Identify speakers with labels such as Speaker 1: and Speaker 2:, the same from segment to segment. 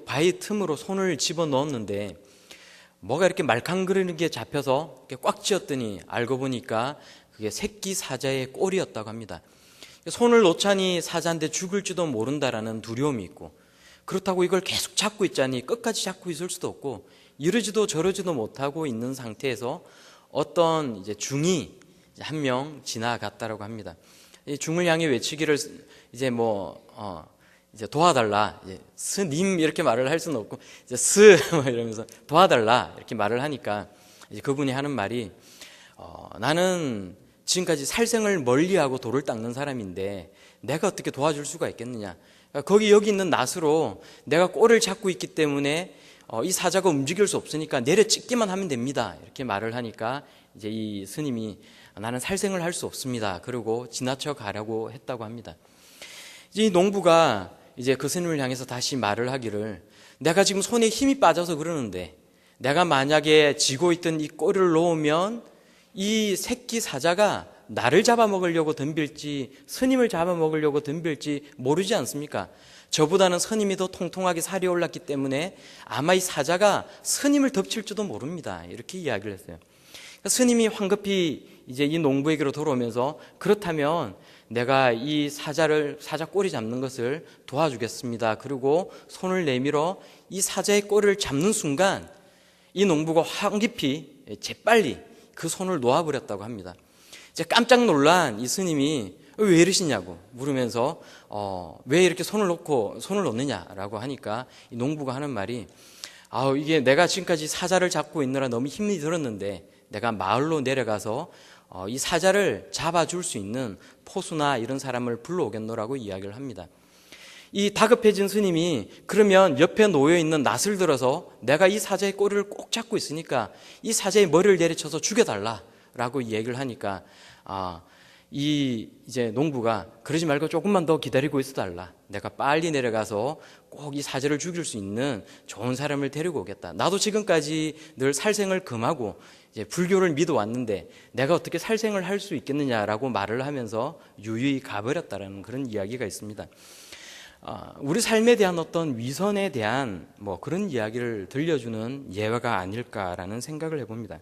Speaker 1: 바위 틈으로 손을 집어 넣었는데 뭐가 이렇게 말캉거리게 잡혀서 이렇게 꽉 쥐었더니 알고 보니까 그게 새끼 사자의 꼬리였다고 합니다. 손을 놓자니 사자인데 죽을지도 모른다라는 두려움이 있고, 그렇다고 이걸 계속 잡고 있자니 끝까지 잡고 있을 수도 없고, 이러지도 저러지도 못하고 있는 상태에서 어떤 이제 중이 한 명 지나갔다라고 합니다. 이 중을 향해 외치기를 이제 이제 도와달라, 이제 스님 이렇게 말을 할 수는 없고 이제 이러면서 도와달라 이렇게 말을 하니까 이제 그분이 하는 말이 나는 지금까지 살생을 멀리하고 돌을 닦는 사람인데 내가 어떻게 도와줄 수가 있겠느냐. 여기 있는 낫으로 내가 꼬리를 잡고 있기 때문에 이 사자가 움직일 수 없으니까 내려 찢기만 하면 됩니다. 이렇게 말을 하니까 이제 이 스님이 나는 살생을 할 수 없습니다. 그러고 지나쳐 가려고 했다고 합니다. 이 농부가 이제 그 스님을 향해서 다시 말을 하기를, 내가 지금 손에 힘이 빠져서 그러는데 내가 만약에 쥐고 있던 이 꼬리를 놓으면 이 새끼 사자가 나를 잡아먹으려고 덤빌지 스님을 잡아먹으려고 덤빌지 모르지 않습니까? 저보다는 스님이 더 통통하게 살이 올랐기 때문에 아마 이 사자가 스님을 덮칠지도 모릅니다. 이렇게 이야기를 했어요. 스님이 황급히 이제 이 농부에게로 돌아오면서, 그렇다면 내가 이 사자 꼬리 잡는 것을 도와주겠습니다. 그리고 손을 내밀어 이 사자의 꼬리를 잡는 순간 이 농부가 황급히 재빨리 그 손을 놓아버렸다고 합니다. 이제 깜짝 놀란 이 스님이 왜 이러시냐고 물으면서 왜 이렇게 손을 놓느냐라고 하니까 이 농부가 하는 말이, 이게 내가 지금까지 사자를 잡고 있느라 너무 힘이 들었는데 내가 마을로 내려가서 이 사자를 잡아줄 수 있는 포수나 이런 사람을 불러오겠노라고 이야기를 합니다. 이 다급해진 스님이 그러면 옆에 놓여있는 낫을 들어서 내가 이 사자의 꼬리를 꼭 잡고 있으니까 이 사자의 머리를 내리쳐서 죽여달라라고 얘기를 하니까 이제 농부가 그러지 말고 조금만 더 기다리고 있어달라. 내가 빨리 내려가서 꼭 이 사자를 죽일 수 있는 좋은 사람을 데리고 오겠다. 나도 지금까지 늘 살생을 금하고 이제 불교를 믿어왔는데 내가 어떻게 살생을 할 수 있겠느냐라고 말을 하면서 유유히 가버렸다라는 그런 이야기가 있습니다. 우리 삶에 대한 어떤 위선에 대한 그런 이야기를 들려주는 예화가 아닐까라는 생각을 해봅니다.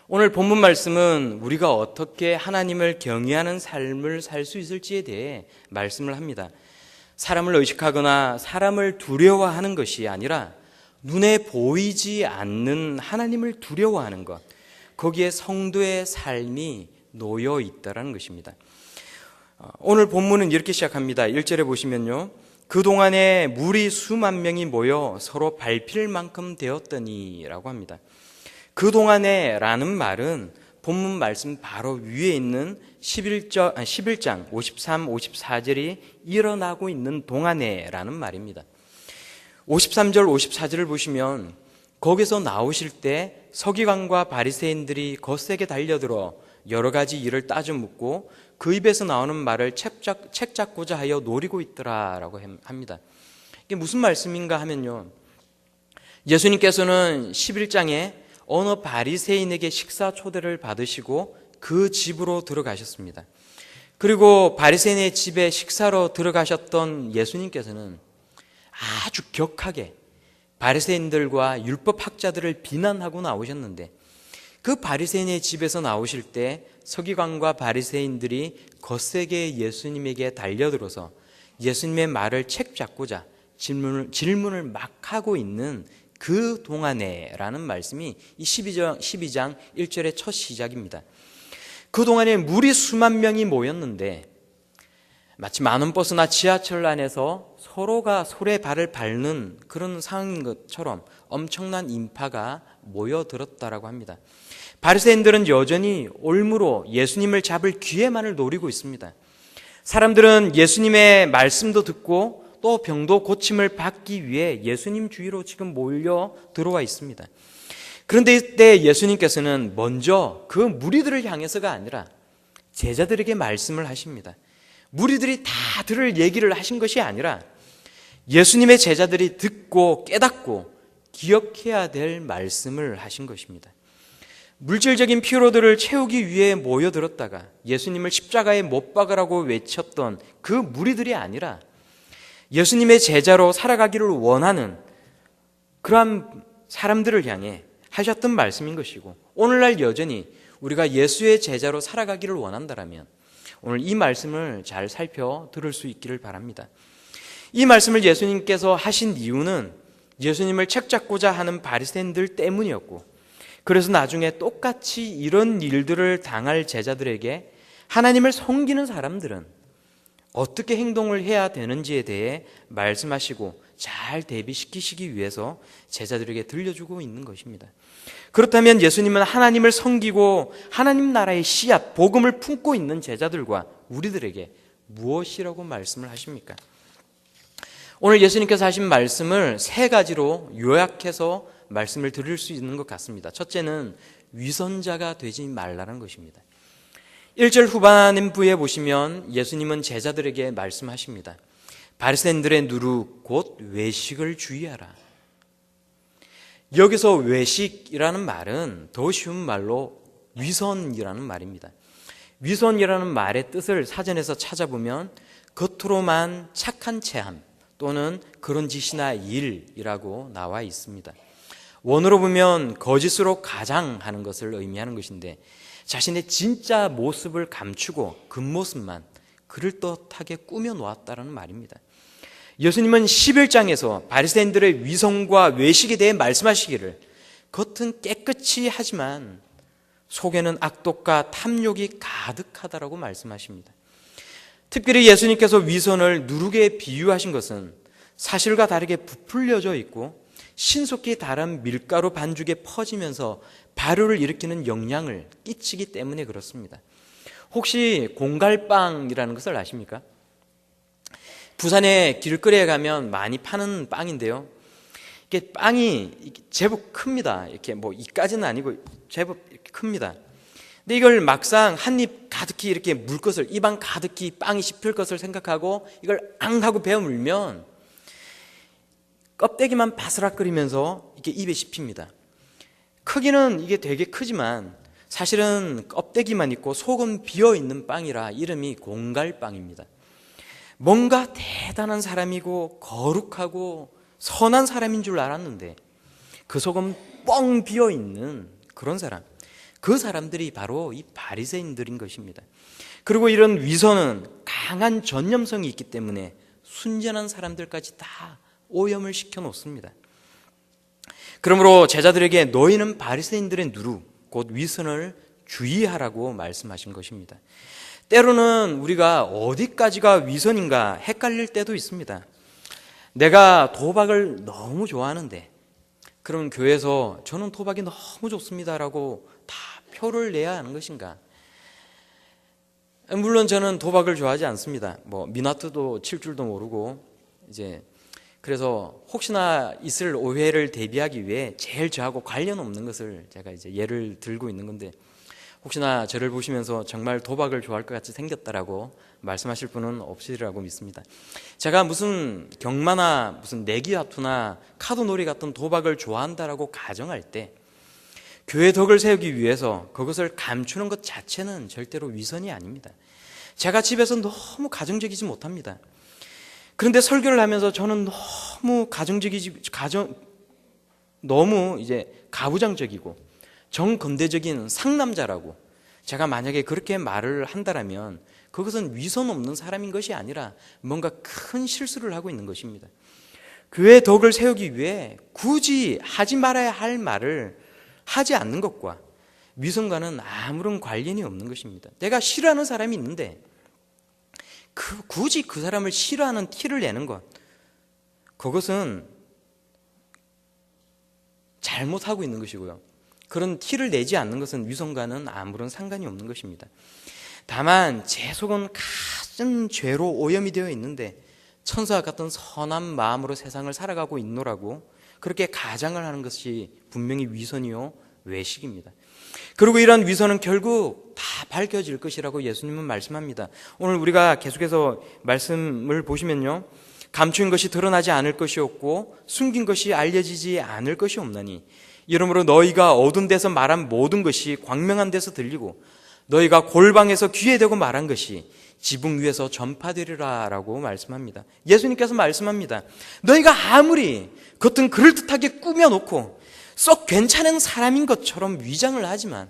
Speaker 1: 오늘 본문 말씀은 우리가 어떻게 하나님을 경외하는 삶을 살 수 있을지에 대해 말씀을 합니다. 사람을 의식하거나 사람을 두려워하는 것이 아니라 눈에 보이지 않는 하나님을 두려워하는 것, 거기에 성도의 삶이 놓여 있다는 것입니다. 오늘 본문은 이렇게 시작합니다. 1절에 보시면요, 그동안에 무리 수만 명이 모여 서로 밟힐 만큼 되었더니 라고 합니다. 그동안에 라는 말은 본문 말씀 바로 위에 있는 11장 53, 54절이 일어나고 있는 동안에 라는 말입니다. 53절, 54절을 보시면 거기서 나오실 때 서기관과 바리새인들이 거세게 달려들어 여러 가지 일을 따져 묻고 그 입에서 나오는 말을 책 잡고자 하여 노리고 있더라라고 합니다. 이게 무슨 말씀인가 하면요, 예수님께서는 11장에 어느 바리새인에게 식사 초대를 받으시고 그 집으로 들어가셨습니다. 그리고 바리새인의 집에 식사로 들어가셨던 예수님께서는 아주 격하게 바리새인들과 율법학자들을 비난하고 나오셨는데, 그 바리새인의 집에서 나오실 때 서기관과 바리새인들이 거세게 예수님에게 달려들어서 예수님의 말을 책잡고자 질문을 막 하고 있는 그 동안에라는 말씀이 이 12장 1절의 첫 시작입니다. 그동안에 무리 수만 명이 모였는데 마치 많은 버스나 지하철 안에서 서로가 서로의 발을 밟는 그런 상황인 것처럼 엄청난 인파가 모여들었다라고 합니다. 바리새인들은 여전히 올무로 예수님을 잡을 기회만을 노리고 있습니다. 사람들은 예수님의 말씀도 듣고 또 병도 고침을 받기 위해 예수님 주위로 지금 몰려 들어와 있습니다. 그런데 이때 예수님께서는 먼저 그 무리들을 향해서가 아니라 제자들에게 말씀을 하십니다. 무리들이 다 들을 얘기를 하신 것이 아니라 예수님의 제자들이 듣고 깨닫고 기억해야 될 말씀을 하신 것입니다. 물질적인 피로들을 채우기 위해 모여들었다가 예수님을 십자가에 못 박으라고 외쳤던 그 무리들이 아니라 예수님의 제자로 살아가기를 원하는 그러한 사람들을 향해 하셨던 말씀인 것이고, 오늘날 여전히 우리가 예수의 제자로 살아가기를 원한다면 오늘 이 말씀을 잘 살펴 들을 수 있기를 바랍니다. 이 말씀을 예수님께서 하신 이유는 예수님을 책잡고자 하는 바리새인들 때문이었고, 그래서 나중에 똑같이 이런 일들을 당할 제자들에게 하나님을 섬기는 사람들은 어떻게 행동을 해야 되는지에 대해 말씀하시고 잘 대비시키시기 위해서 제자들에게 들려주고 있는 것입니다. 그렇다면 예수님은 하나님을 섬기고 하나님 나라의 씨앗, 복음을 품고 있는 제자들과 우리들에게 무엇이라고 말씀을 하십니까? 오늘 예수님께서 하신 말씀을 세 가지로 요약해서 말씀을 드릴 수 있는 것 같습니다. 첫째는 위선자가 되지 말라는 것입니다. 1절 후반부에 보시면 예수님은 제자들에게 말씀하십니다. 바리새인들의 누룩 곧 외식을 주의하라. 여기서 외식이라는 말은 더 쉬운 말로 위선이라는 말입니다. 위선이라는 말의 뜻을 사전에서 찾아보면 겉으로만 착한 체함 또는 그런 짓이나 일이라고 나와 있습니다. 원어로 보면 거짓으로 가장하는 것을 의미하는 것인데, 자신의 진짜 모습을 감추고 겉모습만 그럴듯하게 꾸며 놓았다는 말입니다. 예수님은 11장에서 바리새인들의 위선과 외식에 대해 말씀하시기를 겉은 깨끗이 하지만 속에는 악독과 탐욕이 가득하다라고 말씀하십니다. 특별히 예수님께서 위선을 누룩에 비유하신 것은 사실과 다르게 부풀려져 있고 신속히 다른 밀가루 반죽에 퍼지면서 발효를 일으키는 영향을 끼치기 때문에 그렇습니다. 혹시 공갈빵이라는 것을 아십니까? 부산의 길거리에 가면 많이 파는 빵인데요. 이게 빵이 제법 큽니다. 이렇게 뭐 이까지는 아니고 제법 이렇게 큽니다. 근데 이걸 막상 한 입 가득히 이렇게 물 것을, 입안 가득히 빵이 씹힐 것을 생각하고 이걸 앙 하고 베어 물면 껍데기만 바스락거리면서 이게 입에 씹힙니다. 크기는 이게 되게 크지만 사실은 껍데기만 있고 속은 비어있는 빵이라 이름이 공갈빵입니다. 뭔가 대단한 사람이고 거룩하고 선한 사람인 줄 알았는데 그 속은 뻥 비어있는 그런 사람, 그 사람들이 바로 이 바리새인들인 것입니다. 그리고 이런 위선은 강한 전념성이 있기 때문에 순전한 사람들까지 다 오염을 시켜 놓습니다. 그러므로 제자들에게 너희는 바리새인들의 누룩 곧 위선을 주의하라고 말씀하신 것입니다. 때로는 우리가 어디까지가 위선인가 헷갈릴 때도 있습니다. 내가 도박을 너무 좋아하는데 그러면 교회에서 저는 도박이 너무 좋습니다라고 다 표를 내야 하는 것인가? 물론 저는 도박을 좋아하지 않습니다. 미나트도 칠 줄도 모르고 그래서 혹시나 있을 오해를 대비하기 위해 제일 저하고 관련 없는 것을 제가 예를 들고 있는 건데, 혹시나 저를 보시면서 정말 도박을 좋아할 것 같이 생겼다라고 말씀하실 분은 없으리라고 믿습니다. 제가 무슨 경마나 무슨 내기화투나 카드놀이 같은 도박을 좋아한다라고 가정할 때 교회 덕을 세우기 위해서 그것을 감추는 것 자체는 절대로 위선이 아닙니다. 제가 집에서 너무 가정적이지 못합니다. 그런데 설교를 하면서 저는 너무 너무 가부장적이고 정근대적인 상남자라고 제가 만약에 그렇게 말을 한다면 그것은 위선 없는 사람인 것이 아니라 뭔가 큰 실수를 하고 있는 것입니다. 교회 덕을 세우기 위해 굳이 하지 말아야 할 말을 하지 않는 것과 위선과는 아무런 관련이 없는 것입니다. 내가 싫어하는 사람이 있는데 굳이 그 사람을 싫어하는 티를 내는 것, 그것은 잘못하고 있는 것이고요. 그런 티를 내지 않는 것은 위선과는 아무런 상관이 없는 것입니다. 다만 제 속은 가진 죄로 오염이 되어 있는데 천사와 같은 선한 마음으로 세상을 살아가고 있노라고 그렇게 가장을 하는 것이 분명히 위선이요 외식입니다. 그리고 이러한 위선은 결국 다 밝혀질 것이라고 예수님은 말씀합니다. 오늘 우리가 계속해서 말씀을 보시면요, 감춘 것이 드러나지 않을 것이 없고 숨긴 것이 알려지지 않을 것이 없나니 이러므로 너희가 어두운 데서 말한 모든 것이 광명한 데서 들리고 너희가 골방에서 귀에 대고 말한 것이 지붕 위에서 전파되리라 라고 말씀합니다. 예수님께서 말씀합니다. 너희가 아무리 겉은 그럴듯하게 꾸며놓고 썩 괜찮은 사람인 것처럼 위장을 하지만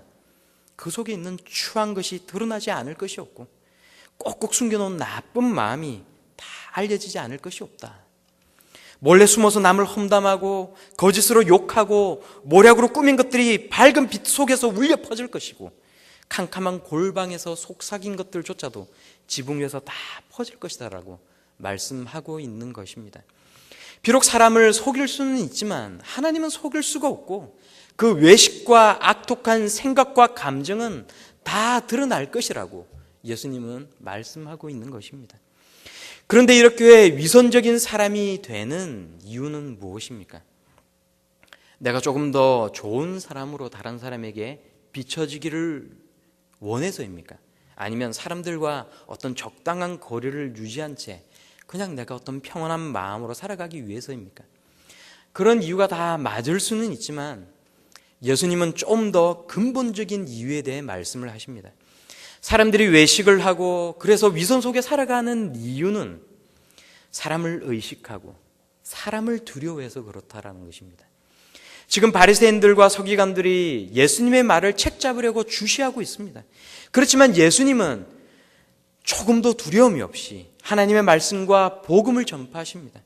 Speaker 1: 그 속에 있는 추한 것이 드러나지 않을 것이 없고 꼭꼭 숨겨놓은 나쁜 마음이 다 알려지지 않을 것이 없다. 몰래 숨어서 남을 험담하고 거짓으로 욕하고 모략으로 꾸민 것들이 밝은 빛 속에서 울려 퍼질 것이고 캄캄한 골방에서 속삭인 것들조차도 지붕 위에서 다 퍼질 것이다 라고 말씀하고 있는 것입니다. 비록 사람을 속일 수는 있지만 하나님은 속일 수가 없고 그 외식과 악독한 생각과 감정은 다 드러날 것이라고 예수님은 말씀하고 있는 것입니다. 그런데 이렇게 위선적인 사람이 되는 이유는 무엇입니까? 내가 조금 더 좋은 사람으로 다른 사람에게 비춰지기를 원해서입니까? 아니면 사람들과 어떤 적당한 거리를 유지한 채 그냥 내가 어떤 평온한 마음으로 살아가기 위해서입니까? 그런 이유가 다 맞을 수는 있지만 예수님은 좀 더 근본적인 이유에 대해 말씀을 하십니다. 사람들이 외식을 하고 그래서 위선 속에 살아가는 이유는 사람을 의식하고 사람을 두려워해서 그렇다라는 것입니다. 지금 바리새인들과 서기관들이 예수님의 말을 책잡으려고 주시하고 있습니다. 그렇지만 예수님은 조금도 두려움이 없이 하나님의 말씀과 복음을 전파하십니다.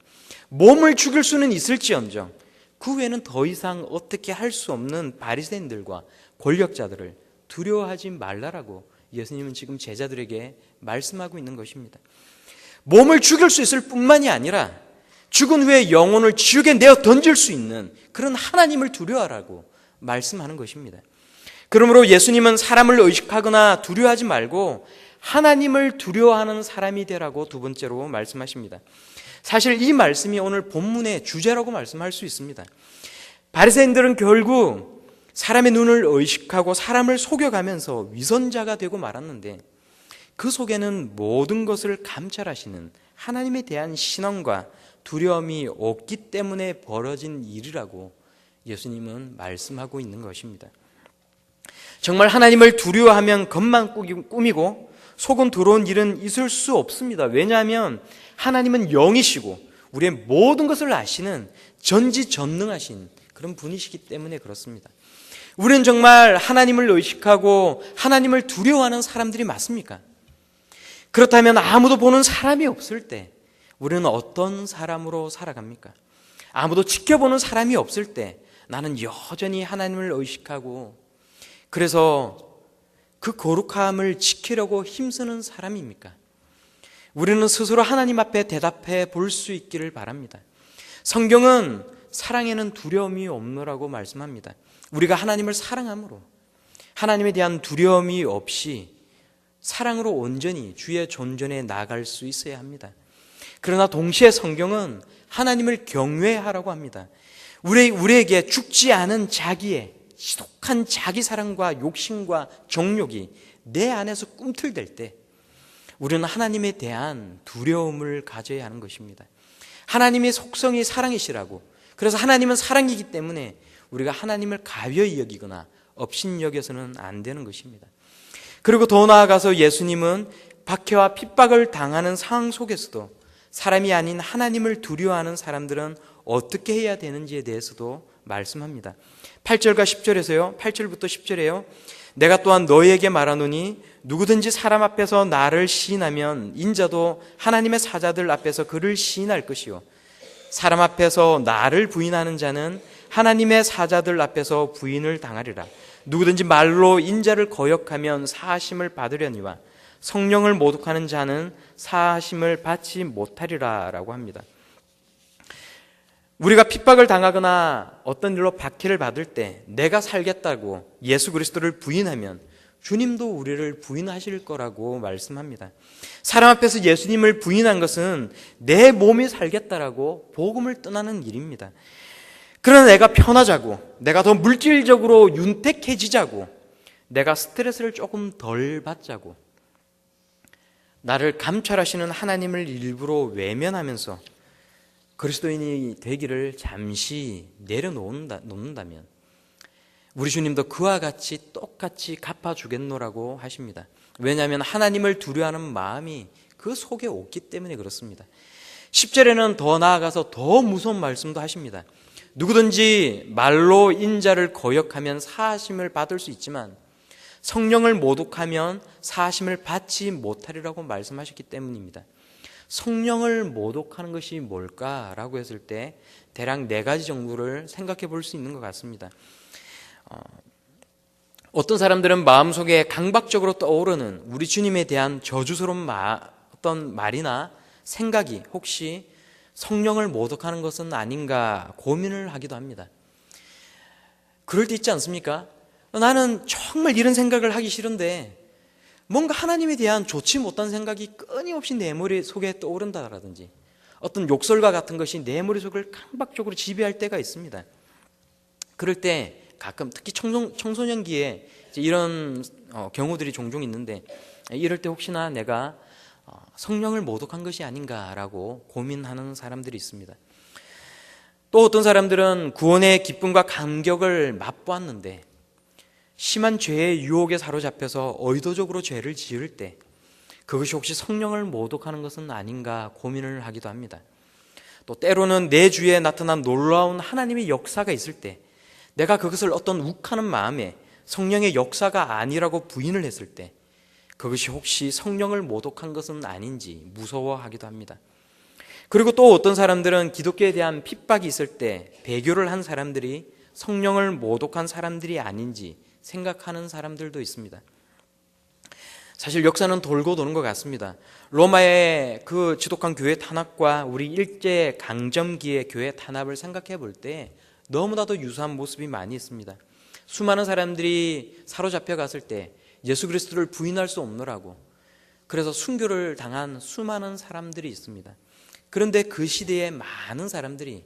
Speaker 1: 몸을 죽일 수는 있을지언정 그 외에는 더 이상 어떻게 할 수 없는 바리새인들과 권력자들을 두려워하지 말라라고 예수님은 지금 제자들에게 말씀하고 있는 것입니다. 몸을 죽일 수 있을 뿐만이 아니라 죽은 후에 영혼을 지옥에 내어 던질 수 있는 그런 하나님을 두려워하라고 말씀하는 것입니다. 그러므로 예수님은 사람을 의식하거나 두려워하지 말고 하나님을 두려워하는 사람이 되라고 두 번째로 말씀하십니다. 사실 이 말씀이 오늘 본문의 주제라고 말씀할 수 있습니다. 바리새인들은 결국 사람의 눈을 의식하고 사람을 속여가면서 위선자가 되고 말았는데 그 속에는 모든 것을 감찰하시는 하나님에 대한 신앙과 두려움이 없기 때문에 벌어진 일이라고 예수님은 말씀하고 있는 것입니다. 정말 하나님을 두려워하면 겉만 꾸미고 속은 더러운 일은 있을 수 없습니다. 왜냐하면 하나님은 영이시고 우리의 모든 것을 아시는 전지전능하신 그런 분이시기 때문에 그렇습니다. 우리는 정말 하나님을 의식하고 하나님을 두려워하는 사람들이 맞습니까? 그렇다면 아무도 보는 사람이 없을 때 우리는 어떤 사람으로 살아갑니까? 아무도 지켜보는 사람이 없을 때 나는 여전히 하나님을 의식하고 그래서 그 거룩함을 지키려고 힘쓰는 사람입니까? 우리는 스스로 하나님 앞에 대답해 볼 수 있기를 바랍니다. 성경은 사랑에는 두려움이 없노라고 말씀합니다. 우리가 하나님을 사랑함으로 하나님에 대한 두려움이 없이 사랑으로 온전히 주의 존전에 나아갈 수 있어야 합니다. 그러나 동시에 성경은 하나님을 경외하라고 합니다. 우리에게 죽지 않은 자기의 지독한 자기 사랑과 욕심과 정욕이 내 안에서 꿈틀댈 때 우리는 하나님에 대한 두려움을 가져야 하는 것입니다. 하나님의 속성이 사랑이시라고, 그래서 하나님은 사랑이기 때문에 우리가 하나님을 가벼이 여기거나 업신여겨서는 안 되는 것입니다. 그리고 더 나아가서 예수님은 박해와 핍박을 당하는 상황 속에서도 사람이 아닌 하나님을 두려워하는 사람들은 어떻게 해야 되는지에 대해서도 말씀합니다. 8절과 10절에서요. 8절부터 10절에요. 내가 또한 너희에게 말하노니 누구든지 사람 앞에서 나를 시인하면 인자도 하나님의 사자들 앞에서 그를 시인할 것이요 사람 앞에서 나를 부인하는 자는 하나님의 사자들 앞에서 부인을 당하리라. 누구든지 말로 인자를 거역하면 사하심을 받으려니와 성령을 모독하는 자는 사하심을 받지 못하리라 라고 합니다. 우리가 핍박을 당하거나 어떤 일로 박해를 받을 때 내가 살겠다고 예수 그리스도를 부인하면 주님도 우리를 부인하실 거라고 말씀합니다. 사람 앞에서 예수님을 부인한 것은 내 몸이 살겠다라고 복음을 떠나는 일입니다. 그러나 내가 편하자고, 내가 더 물질적으로 윤택해지자고, 내가 스트레스를 조금 덜 받자고, 나를 감찰하시는 하나님을 일부러 외면하면서 그리스도인이 되기를 잠시 내려놓는다면 우리 주님도 그와 같이 똑같이 갚아주겠노라고 하십니다. 왜냐하면 하나님을 두려워하는 마음이 그 속에 없기 때문에 그렇습니다. 10절에는 더 나아가서 더 무서운 말씀도 하십니다. 누구든지 말로 인자를 거역하면 사하심을 받을 수 있지만 성령을 모독하면 사하심을 받지 못하리라고 말씀하셨기 때문입니다. 성령을 모독하는 것이 뭘까라고 했을 때 대략 4가지 정도를 생각해 볼 수 있는 것 같습니다. 어떤 사람들은 마음속에 강박적으로 떠오르는 우리 주님에 대한 저주스러운 어떤 말이나 생각이 혹시 성령을 모독하는 것은 아닌가 고민을 하기도 합니다. 그럴 때 있지 않습니까? 나는 정말 이런 생각을 하기 싫은데 뭔가 하나님에 대한 좋지 못한 생각이 끊임없이 내 머릿속에 떠오른다라든지 어떤 욕설과 같은 것이 내 머릿속을 강박적으로 지배할 때가 있습니다. 그럴 때 가끔 특히 청소년기에 이런 경우들이 종종 있는데 이럴 때 혹시나 내가 성령을 모독한 것이 아닌가라고 고민하는 사람들이 있습니다. 또 어떤 사람들은 구원의 기쁨과 감격을 맛보았는데 심한 죄의 유혹에 사로잡혀서 의도적으로 죄를 지을 때 그것이 혹시 성령을 모독하는 것은 아닌가 고민을 하기도 합니다. 또 때로는 내 주위에 나타난 놀라운 하나님의 역사가 있을 때 내가 그것을 어떤 욱하는 마음에 성령의 역사가 아니라고 부인을 했을 때 그것이 혹시 성령을 모독한 것은 아닌지 무서워하기도 합니다. 그리고 또 어떤 사람들은 기독교에 대한 핍박이 있을 때 배교를 한 사람들이 성령을 모독한 사람들이 아닌지 생각하는 사람들도 있습니다. 사실 역사는 돌고 도는 것 같습니다. 로마의 그 지독한 교회 탄압과 우리 일제 강점기의 교회 탄압을 생각해 볼 때 너무나도 유사한 모습이 많이 있습니다. 수많은 사람들이 사로잡혀 갔을 때 예수 그리스도를 부인할 수 없노라고 그래서 순교를 당한 수많은 사람들이 있습니다. 그런데 그 시대에 많은 사람들이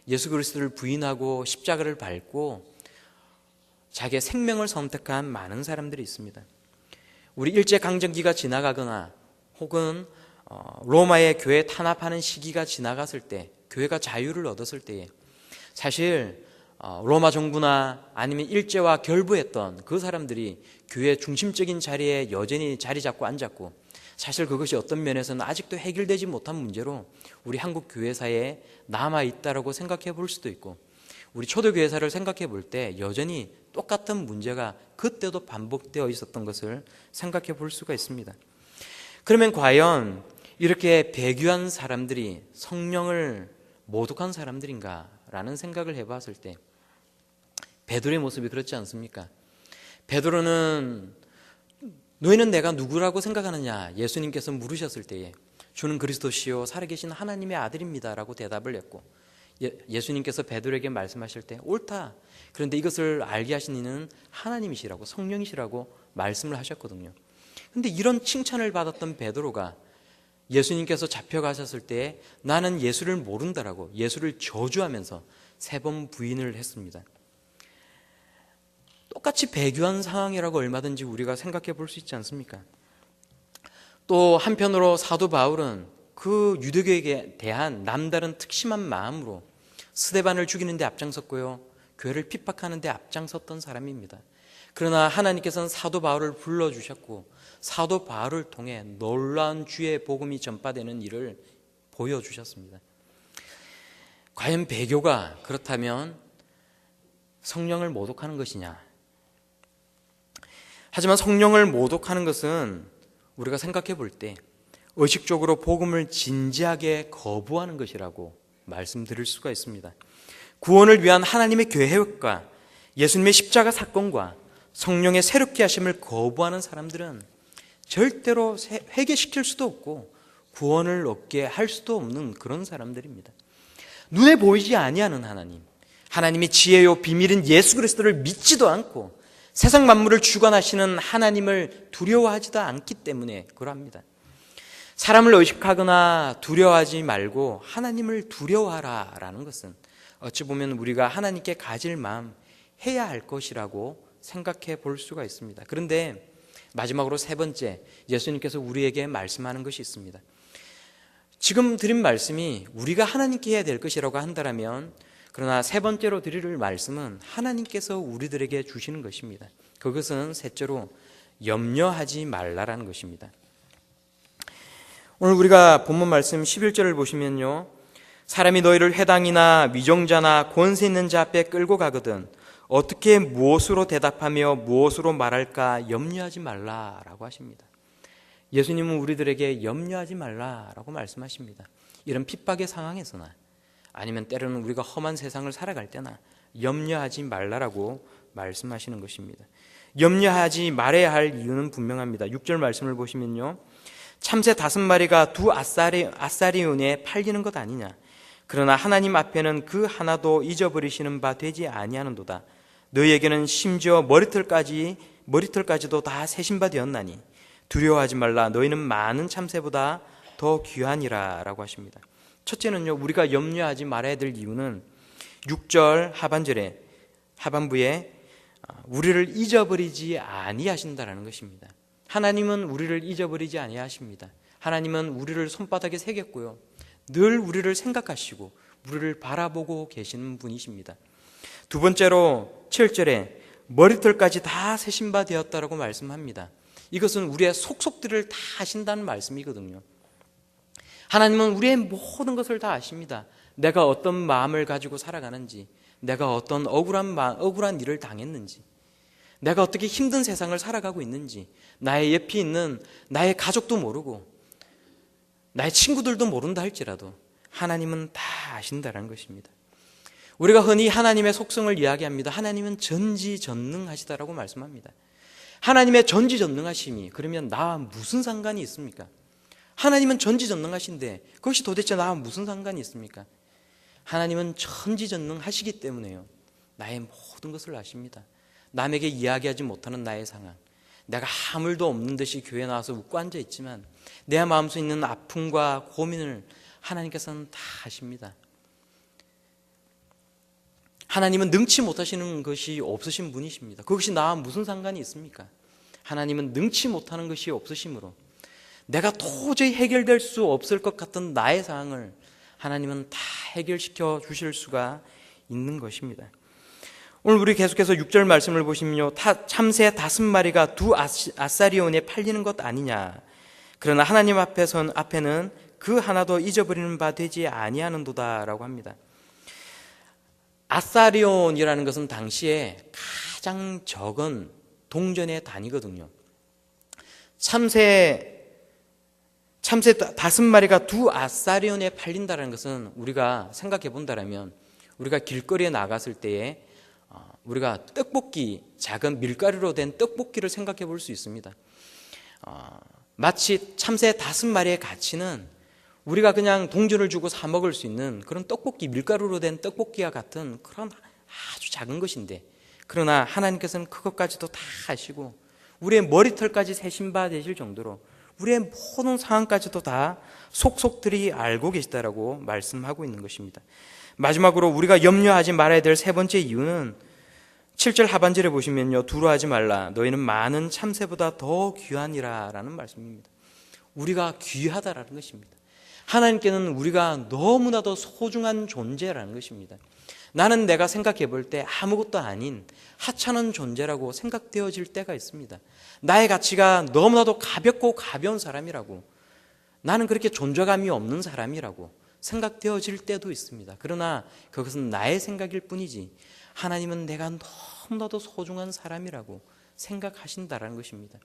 Speaker 1: 예수 그리스도를 부인하고 십자가를 밟고 자기의 생명을 선택한 많은 사람들이 있습니다. 우리 일제강점기가 지나가거나 혹은 로마의 교회 탄압하는 시기가 지나갔을 때 교회가 자유를 얻었을 때에 사실 로마 정부나 아니면 일제와 결부했던 그 사람들이 교회 중심적인 자리에 여전히 자리 잡고 앉았고 사실 그것이 어떤 면에서는 아직도 해결되지 못한 문제로 우리 한국 교회사에 남아있다라고 생각해 볼 수도 있고 우리 초대교회사를 생각해 볼 때 여전히 똑같은 문제가 그때도 반복되어 있었던 것을 생각해 볼 수가 있습니다. 그러면 과연 이렇게 배교한 사람들이 성령을 모독한 사람들인가라는 생각을 해봤을 때 베드로의 모습이 그렇지 않습니까? 베드로는 너희는 내가 누구라고 생각하느냐 예수님께서 물으셨을 때에 주는 그리스도시요 살아계신 하나님의 아들입니다 라고 대답을 했고 예수님께서 베드로에게 말씀하실 때 옳다. 그런데 이것을 알게 하신 이는 하나님이시라고 성령이시라고 말씀을 하셨거든요. 그런데 이런 칭찬을 받았던 베드로가 예수님께서 잡혀가셨을 때 나는 예수를 모른다라고 예수를 저주하면서 3번 부인을 했습니다. 똑같이 배교한 상황이라고 얼마든지 우리가 생각해 볼 수 있지 않습니까? 또 한편으로 사도 바울은 그 유대교에 대한 남다른 특심한 마음으로 스데반을 죽이는 데 앞장섰고요. 교회를 핍박하는 데 앞장섰던 사람입니다. 그러나 하나님께서는 사도 바울을 불러주셨고 사도 바울을 통해 놀라운 주의 복음이 전파되는 일을 보여주셨습니다. 과연 배교가 그렇다면 성령을 모독하는 것이냐? 하지만 성령을 모독하는 것은 우리가 생각해 볼 때 의식적으로 복음을 진지하게 거부하는 것이라고 말씀드릴 수가 있습니다. 구원을 위한 하나님의 계획과 예수님의 십자가 사건과 성령의 새롭게 하심을 거부하는 사람들은 절대로 회개시킬 수도 없고 구원을 얻게 할 수도 없는 그런 사람들입니다. 눈에 보이지 아니하는 하나님, 하나님의 지혜요 비밀인 예수 그리스도를 믿지도 않고 세상 만물을 주관하시는 하나님을 두려워하지도 않기 때문에 그러합니다. 사람을 의식하거나 두려워하지 말고 하나님을 두려워하라라는 것은 어찌 보면 우리가 하나님께 가질 마음 해야 할 것이라고 생각해 볼 수가 있습니다. 그런데 마지막으로 3번째 예수님께서 우리에게 말씀하는 것이 있습니다. 지금 드린 말씀이 우리가 하나님께 해야 될 것이라고 한다면 그러나 세 번째로 드릴 말씀은 하나님께서 우리들에게 주시는 것입니다. 그것은 셋째로 염려하지 말라라는 것입니다. 오늘 우리가 본문 말씀 11절을 보시면요, 사람이 너희를 회당이나 위정자나 권세 있는 자 앞에 끌고 가거든 어떻게 무엇으로 대답하며 무엇으로 말할까 염려하지 말라라고 하십니다. 예수님은 우리들에게 염려하지 말라라고 말씀하십니다. 이런 핍박의 상황에서나 아니면 때로는 우리가 험한 세상을 살아갈 때나 염려하지 말라라고 말씀하시는 것입니다. 염려하지 말아야 할 이유는 분명합니다. 6절 말씀을 보시면요, 참새 5마리가 두 아사리온에 팔리는 것 아니냐. 그러나 하나님 앞에는 그 하나도 잊어버리시는 바 되지 아니하는도다. 너희에게는 심지어 머리털까지도 다 세신 바 되었나니 두려워하지 말라. 너희는 많은 참새보다 더 귀하니라 라고 하십니다. 첫째는요, 우리가 염려하지 말아야 될 이유는 6절 하반부에 우리를 잊어버리지 아니하신다라는 것입니다. 하나님은 우리를 잊어버리지 아니하십니다. 하나님은 우리를 손바닥에 새겼고요, 늘 우리를 생각하시고 우리를 바라보고 계시는 분이십니다. 두 번째로 7절에 머리털까지 다 세신 바 되었다라고 말씀합니다. 이것은 우리의 속속들을 다 아신다는 말씀이거든요. 하나님은 우리의 모든 것을 다 아십니다. 내가 어떤 마음을 가지고 살아가는지, 내가 어떤 억울한 일을 당했는지, 내가 어떻게 힘든 세상을 살아가고 있는지, 나의 옆에 있는 나의 가족도 모르고 나의 친구들도 모른다 할지라도 하나님은 다 아신다는 것입니다. 우리가 흔히 하나님의 속성을 이야기합니다. 하나님은 전지전능하시다라고 말씀합니다. 하나님의 전지전능하심이 그러면 나와 무슨 상관이 있습니까? 하나님은 전지전능하신데 그것이 도대체 나와 무슨 상관이 있습니까? 하나님은 전지전능하시기 때문에요, 나의 모든 것을 아십니다. 남에게 이야기하지 못하는 나의 상황, 내가 아무 일도 없는 듯이 교회에 나와서 웃고 앉아있지만 내 마음속에 있는 아픔과 고민을 하나님께서는 다 아십니다. 하나님은 능치 못하시는 것이 없으신 분이십니다. 그것이 나와 무슨 상관이 있습니까? 하나님은 능치 못하는 것이 없으시므로 내가 도저히 해결될 수 없을 것 같은 나의 상황을 하나님은 다 해결시켜 주실 수가 있는 것입니다. 오늘 우리 계속해서 6절 말씀을 보시면요, 참새 5마리가 두 아사리온에 팔리는 것 아니냐. 그러나 하나님 앞에는 그 하나도 잊어버리는 바 되지 아니하는도다 라고 합니다. 아사리온이라는 것은 당시에 가장 적은 동전의 단위거든요. 참새 5마리가 두 아사리온에 팔린다는 것은 우리가 생각해 본다면 우리가 길거리에 나갔을 때에 우리가 떡볶이, 작은 밀가루로 된 떡볶이를 생각해 볼 수 있습니다. 마치 참새 5마리의 가치는 우리가 그냥 동전을 주고 사 먹을 수 있는 그런 떡볶이, 밀가루로 된 떡볶이와 같은 그런 아주 작은 것인데, 그러나 하나님께서는 그것까지도 다 아시고 우리의 머리털까지 세신 바 되실 정도로 우리의 모든 상황까지도 다 속속들이 알고 계시다라고 말씀하고 있는 것입니다. 마지막으로 우리가 염려하지 말아야 될 세 번째 이유는 7절 하반절에 보시면요, 두려워하지 말라. 너희는 많은 참새보다 더 귀하니라 라는 말씀입니다. 우리가 귀하다라는 것입니다. 하나님께는 우리가 너무나도 소중한 존재라는 것입니다. 나는 내가 생각해 볼 때 아무것도 아닌 하찮은 존재라고 생각되어질 때가 있습니다. 나의 가치가 너무나도 가볍고 가벼운 사람이라고, 나는 그렇게 존재감이 없는 사람이라고 생각되어질 때도 있습니다. 그러나 그것은 나의 생각일 뿐이지 하나님은 내가 너무나도 소중한 사람이라고 생각하신다라는 것입니다.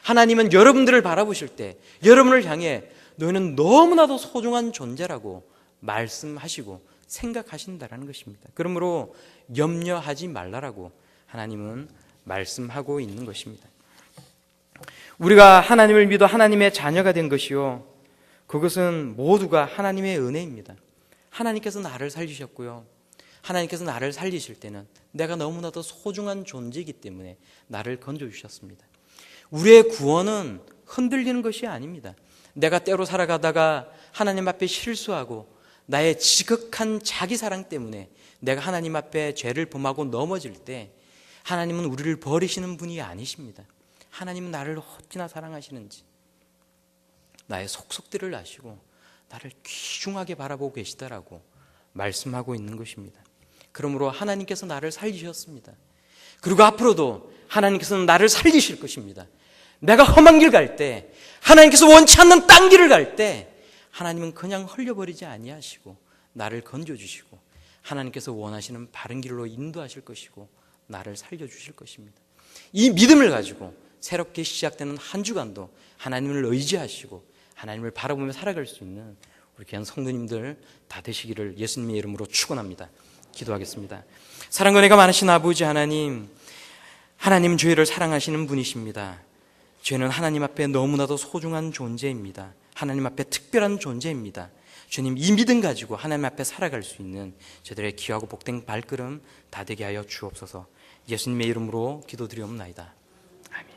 Speaker 1: 하나님은 여러분들을 바라보실 때 여러분을 향해 너희는 너무나도 소중한 존재라고 말씀하시고 생각하신다라는 것입니다. 그러므로 염려하지 말라라고 하나님은 말씀하고 있는 것입니다. 우리가 하나님을 믿어 하나님의 자녀가 된 것이요, 그것은 모두가 하나님의 은혜입니다. 하나님께서 나를 살리셨고요, 하나님께서 나를 살리실 때는 내가 너무나도 소중한 존재이기 때문에 나를 건져주셨습니다. 우리의 구원은 흔들리는 것이 아닙니다. 내가 때로 살아가다가 하나님 앞에 실수하고 나의 지극한 자기사랑 때문에 내가 하나님 앞에 죄를 범하고 넘어질 때 하나님은 우리를 버리시는 분이 아니십니다. 하나님은 나를 어찌나 사랑하시는지 나의 속속들을 아시고 나를 귀중하게 바라보고 계시다라고 말씀하고 있는 것입니다. 그러므로 하나님께서 나를 살리셨습니다. 그리고 앞으로도 하나님께서는 나를 살리실 것입니다. 내가 험한 길 갈 때, 하나님께서 원치 않는 딴 길을 갈 때 하나님은 그냥 흘려버리지 아니하시고 나를 건져주시고 하나님께서 원하시는 바른 길로 인도하실 것이고 나를 살려주실 것입니다. 이 믿음을 가지고 새롭게 시작되는 한 주간도 하나님을 의지하시고 하나님을 바라보며 살아갈 수 있는 우리 귀한 성도님들 다 되시기를 예수님의 이름으로 축원합니다. 기도하겠습니다. 사랑과 은혜가 많으신 아버지 하나님, 하나님은 죄를 사랑하시는 분이십니다. 죄는 하나님 앞에 너무나도 소중한 존재입니다. 하나님 앞에 특별한 존재입니다. 주님, 이 믿음 가지고 하나님 앞에 살아갈 수 있는 저들의 귀하고 복된 발걸음 다 되게 하여 주옵소서. 예수님의 이름으로 기도드리옵나이다.